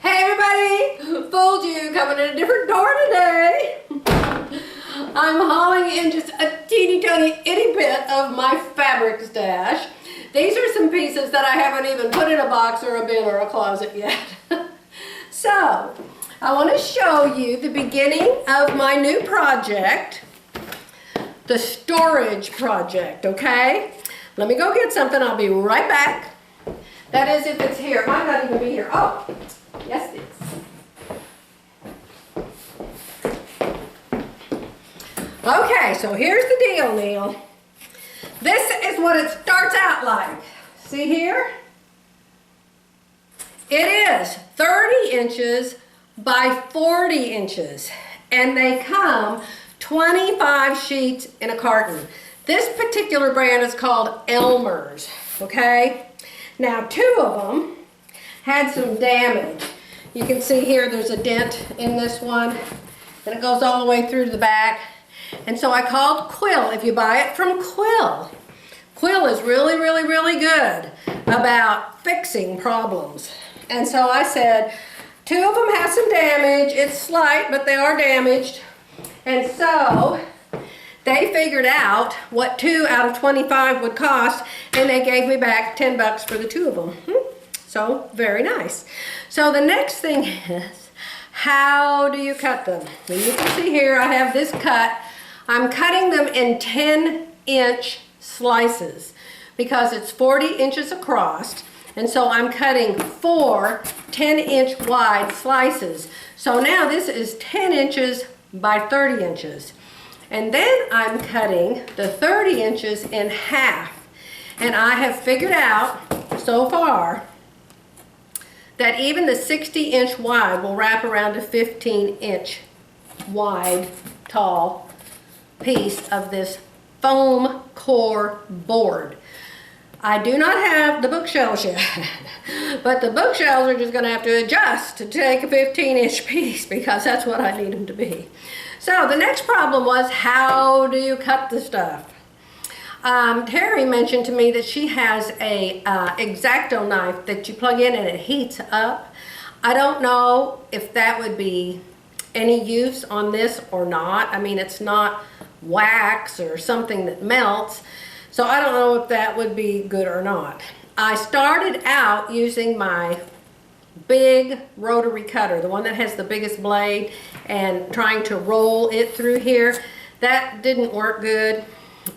Hey everybody! Fooled you, coming in a different door today. I'm hauling in just a teeny tiny itty bit of my fabric stash. These are some pieces that I haven't even put in a box or a bin or a closet yet. So, I want to show you the beginning of my new project, the storage project, okay? Let me go get something, I'll be right back. That is if it's here, it might not even be here. Oh, yes it is. Okay, so here's the deal, Neil. This is what it starts out like. See here? It is 30 inches by 40 inches. And they come 25 sheets in a carton. This particular brand is called Elmer's, okay? Now, 2 of them had some damage. You can see here there's a dent in this one, and it goes all the way through to the back. And so I called Quill. If you buy it from Quill, Quill is really, really, really good about fixing problems. And so I said, 2 of them have some damage. It's slight, but they are damaged. And so they figured out what 2 out of 25 would cost, and they gave me back 10 bucks for the 2 of them. So, very nice. So the next thing is, how do you cut them? And you can see here I have this cut. I'm cutting them in 10-inch slices because it's 40 inches across, and so I'm cutting 4 10-inch wide slices. So now this is 10 inches by 30 inches. And then I'm cutting the 30 inches in half. And I have figured out so far that even the 60-inch wide will wrap around a 15-inch wide, tall piece of this foam core board. I do not have the bookshelves yet, but the bookshelves are just going to have to adjust to take a 15-inch piece because that's what I need them to be. So the next problem was, how do you cut the stuff? Terry mentioned to me that she has a X-Acto knife that you plug in and it heats up. I don't know if that would be any use on this or not. I mean, it's not wax or something that melts, so I don't know if that would be good or not. I started out using my big rotary cutter, the one that has the biggest blade, and trying to roll it through here. That didn't work good.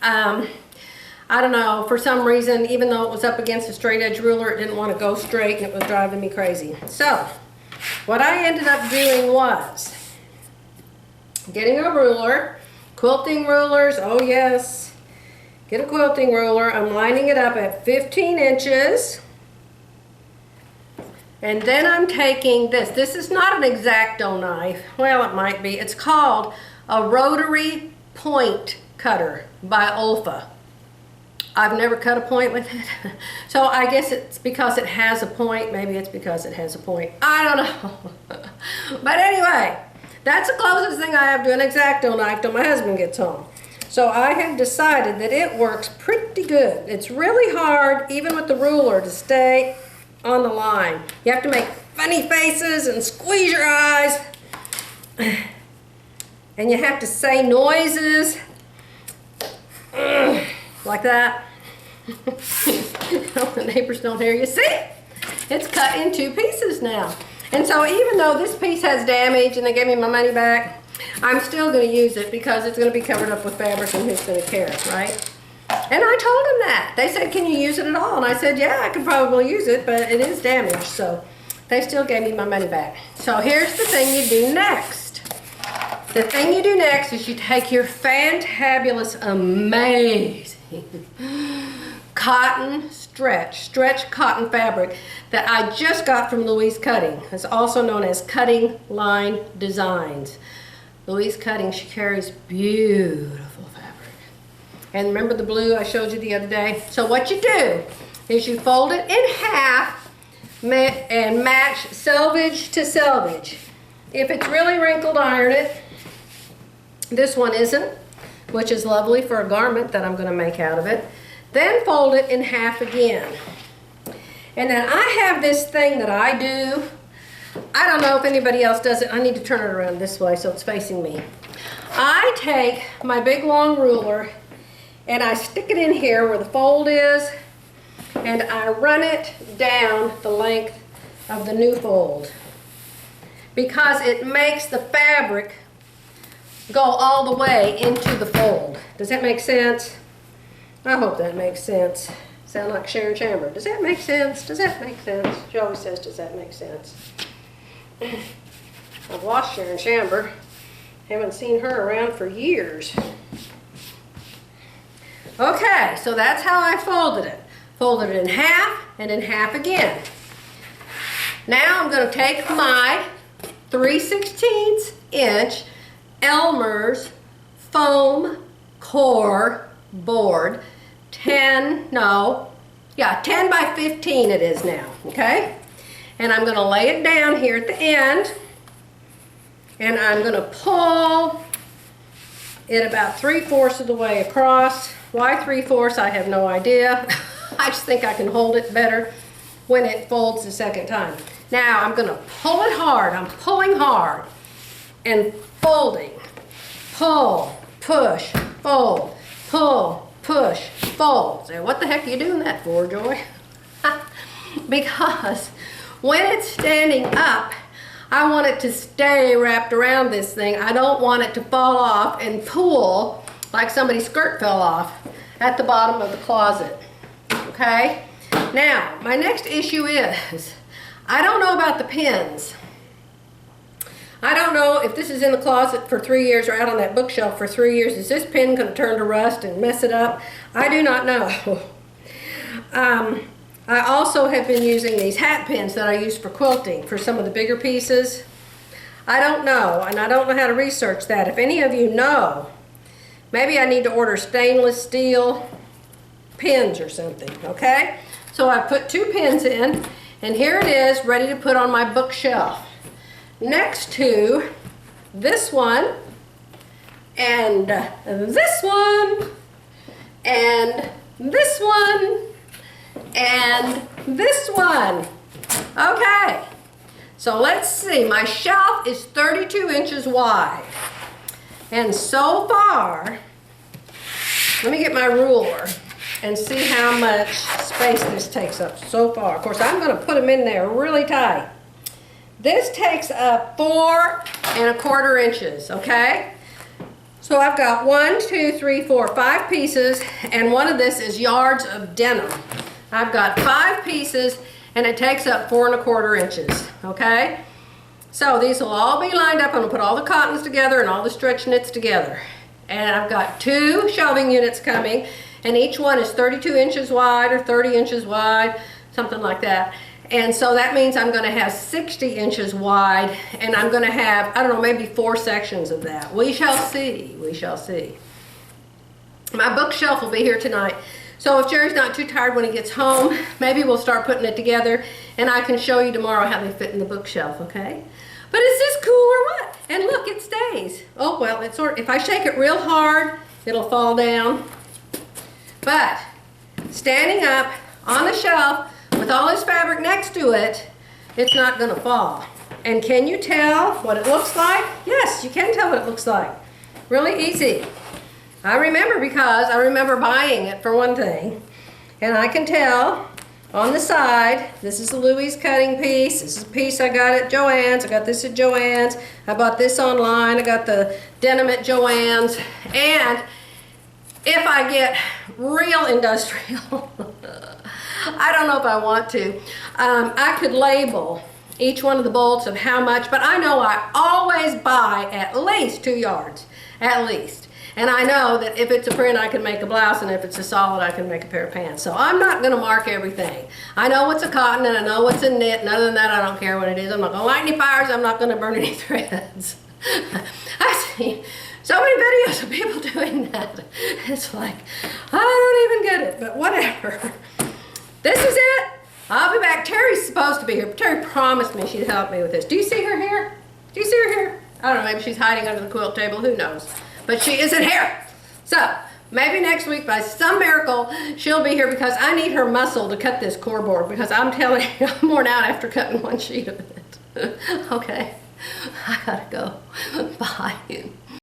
I don't know, for some reason, even though it was up against a straight edge ruler, it didn't want to go straight and it was driving me crazy. So, what I ended up doing was getting a ruler, quilting rulers, oh yes, get a quilting ruler. I'm lining it up at 15 inches. And then I'm taking this. This is not an X-Acto knife. Well, it might be. It's called a rotary point cutter by Olfa. I've never cut a point with it. So I guess it's because it has a point. Maybe it's because it has a point. I don't know. But anyway, that's the closest thing I have to an X-Acto knife till my husband gets home. So I have decided that it works pretty good. It's really hard, even with the ruler, to stay on the line. You have to make funny faces and squeeze your eyes. And you have to say noises like that. The neighbors don't hear you. See? It's cut in 2 pieces now. And so even though this piece has damage and they gave me my money back, I'm still going to use it because it's going to be covered up with fabric and who's going to care, right? And I told them that. They said, can you use it at all? And I said, yeah, I can probably use it, but it is damaged. So they still gave me my money back. So here's the thing you do next. The thing you do next is you take your fantabulous, amazing cotton stretch cotton fabric that I just got from Louise Cutting. It's also known as Cutting Line Designs. Louise Cutting, she carries beautiful fabric. And remember the blue I showed you the other day? So what you do is you fold it in half and match selvage to selvage. If it's really wrinkled, iron it. This one isn't, which is lovely for a garment that I'm going to make out of it. Then fold it in half again. And then I have this thing that I do I don't know if anybody else does it. I need to turn it around this way so it's facing me. I take my big long ruler and I stick it in here where the fold is, and I run it down the length of the new fold because it makes the fabric go all the way into the fold. Does that make sense? I hope that makes sense. Sound like Sharon Chamber. Does that make sense? Does that make sense? She always says, does that make sense? I've lost Sharon Chamber. Haven't seen her around for years. Okay, so that's how I folded it. Folded it in half and in half again. Now I'm going to take my 3/16 inch Elmer's foam core board, 10 by 15 it is now, okay? And I'm going to lay it down here at the end, and I'm going to pull it about 3/4 of the way across. Why 3/4? I have no idea. I just think I can hold it better when it folds the second time. Now I'm going to pull it hard. I'm pulling hard and folding. Pull, push, fold, pull, push, fold. So what the heck are you doing that for, Joy? Because when it's standing up, I want it to stay wrapped around this thing. I don't want it to fall off and pull like somebody's skirt fell off at the bottom of the closet. Okay? Now, my next issue is, I don't know about the pins. I don't know if this is in the closet for 3 years or out on that bookshelf for 3 years. Is this pin going to turn to rust and mess it up? I do not know. I also have been using these hat pins that I use for quilting for some of the bigger pieces. I don't know, and I don't know how to research that. If any of you know, maybe I need to order stainless steel pins or something, okay? So I put 2 pins in, and here it is, ready to put on my bookshelf. Next to this one, and this one, and this one, and this one. Okay, so let's see. My shelf is 32 inches wide. And so far, let me get my ruler and see how much space this takes up so far. Of course, I'm going to put them in there really tight. This takes up 4¼ inches, okay? So I've got 1, 2, 3, 4, 5 pieces, and one of this is yards of denim. I've got 5 pieces, and it takes up 4¼ inches, okay? So these will all be lined up. I'm gonna put all the cottons together and all the stretch knits together. And I've got 2 shelving units coming, and each one is 32 inches wide or 30 inches wide, something like that. And so that means I'm gonna have 60 inches wide, and I'm gonna have, I don't know, maybe 4 sections of that. We shall see, we shall see. My bookshelf will be here tonight. So if Jerry's not too tired when he gets home, maybe we'll start putting it together, and I can show you tomorrow how they fit in the bookshelf, okay? But is this cool or what? And look, it stays. Oh, well, it's sort of, if I shake it real hard, it'll fall down. But standing up on the shelf with all this fabric next to it, it's not gonna fall. And can you tell what it looks like? Yes, you can tell what it looks like. Really easy. I remember because I remember buying it for one thing. And I can tell on the side, this is a Louise cutting piece. This is a piece I got at Joann's. I got this at Joann's. I bought this online. I got the denim at Joann's. And if I get real industrial, I don't know if I want to, I could label each one of the bolts of how much, but I know I always buy at least 2 yards, at least. And I know that if it's a print, I can make a blouse, and if it's a solid, I can make a pair of pants. So I'm not going to mark everything. I know what's a cotton, and I know what's a knit, and other than that, I don't care what it is. I'm not going to light any fires. I'm not going to burn any threads. I've seen so many videos of people doing that. It's like, I don't even get it, but whatever. This is it. I'll be back. Terry's supposed to be here, but Terry promised me she'd help me with this. Do you see her here? Do you see her here? I don't know, maybe she's hiding under the quilt table. Who knows? But she isn't here. So maybe next week, by some miracle, she'll be here because I need her muscle to cut this core board, because I'm telling you, I'm worn out after cutting one sheet of it. Okay, I gotta go.